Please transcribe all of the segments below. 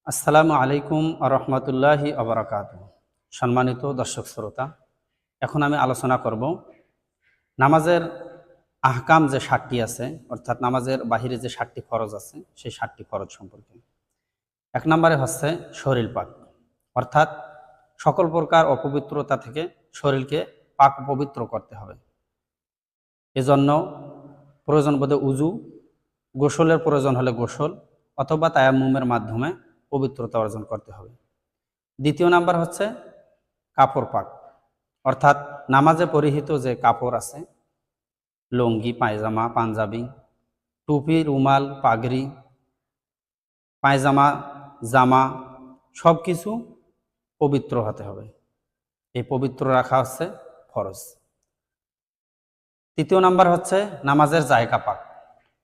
আসসালামু আলাইকুম রহমতুল্লাহি আবরাকাতুহ। সম্মানিত দর্শক শ্রোতা, এখন আমি আলোচনা করব নামাজের আহকাম যে 7টি আছে, অর্থাৎ নামাজের বাহিরে যে 7টি ফরজ আছে সেই 7টি ফরজ সম্পর্কে। 1 নম্বরে হচ্ছে শরীর পাক, অর্থাৎ সকল প্রকার অপবিত্রতা থেকে শরীরকে পাক পবিত্র করতে হবে। এজন্য প্রয়োজন বোধে উজু, গোসলের প্রয়োজন হলে গোসল অথবা তায়াম্মুমের মাধ্যমে পবিত্রতা অর্জন করতে হবে। 2 নাম্বার হচ্ছে কাপড় পাক, অর্থাৎ নামাজে পরিহিত যে কাপড় আছে, লুঙ্গি, পায়জামা, পাঞ্জাবি, টুপি, রুমাল, পাগড়ি, পায়জামা, জামা সব কিছু পবিত্র হতে হবে। এই পবিত্র রাখা হচ্ছে ফরজ। 3 নাম্বার হচ্ছে নামাজের জায়গা পাক,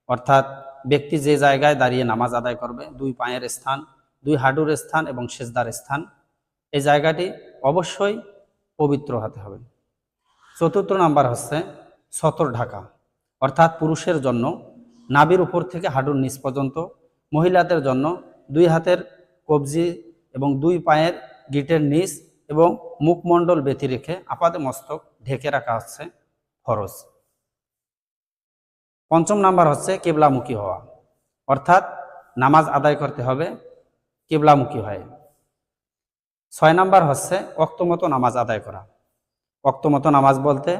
অর্থাৎ ব্যক্তি যে জায়গায় দাঁড়িয়ে নামাজ আদায় করবে, 2 পায়ের স্থান, 2 হাঁটুর স্থান এবং সিজদার স্থান, এই জায়গাটি অবশ্যই পবিত্র হতে হবে। 4 নাম্বার হচ্ছে সতর ঢাকা, অর্থাৎ পুরুষের জন্য নাভির উপর থেকে হাঁটুর নিচ পর্যন্ত, মহিলাদের জন্য 2 হাতের কবজি এবং 2 পায়ের গিটের নিচ এবং মুখমণ্ডল ব্যতি রেখে আপাদে মস্তক ঢেকে রাখা হচ্ছে ফরজ। 5 নাম্বার হচ্ছে কিবলামুখী হওয়া, অর্থাৎ নামাজ আদায় করতে হবে কিবলামুখী হয়ে। 6 নাম্বার হচ্ছে ওয়াক্তমতো নামাজ আদায় করা। ওয়াক্তমতো নামাজ বলতে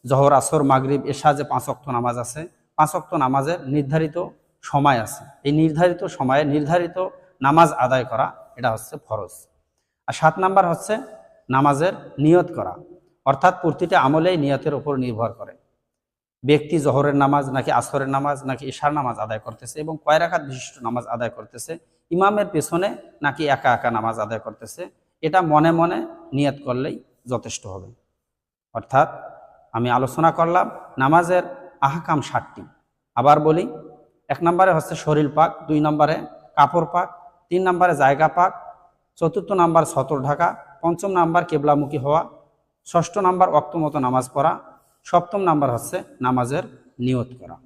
জোহর, আসর, মাগরিব, এশা যে 5 ওয়াক্ত নামাজ আছে, 5 ওয়াক্ত নামাজের নির্ধারিত সময় আছে, এই নির্ধারিত সময়ে নির্ধারিত নামাজ আদায় করা, এটা হচ্ছে ফরজ। আর 7 নাম্বার হচ্ছে নামাজের নিয়ত করা, অর্থাৎ প্রতিটা আমলেই নিয়তের উপর নির্ভর করে। ব্যক্তি জোহরের নামাজ নাকি আসরের নামাজ নাকি এশার নামাজ আদায় করতেছে এবং কয় রাকাত বিশিষ্ট নামাজ আদায় করতেছে, ইমামের পেছনে নাকি একা একা নামাজ আদায় করতেছে, এটা মনে মনে নিয়ত করলেই যথেষ্ট হবে। অর্থাৎ আমি আলোচনা করলাম নামাজের আহকাম 7টি। আবার বলি, 1 নম্বরে হচ্ছে শরীর পাক, 2 নম্বরে কাপড় পাক, 3 নম্বরে জায়গা পাক, 4 নাম্বার সতর ঢাকা, 5 নাম্বার কিবলামুখী হওয়া, 6 নাম্বার ওয়াক্তমতো নামাজ পড়া, 7 নাম্বার হচ্ছে নামাজের নিয়ত করা।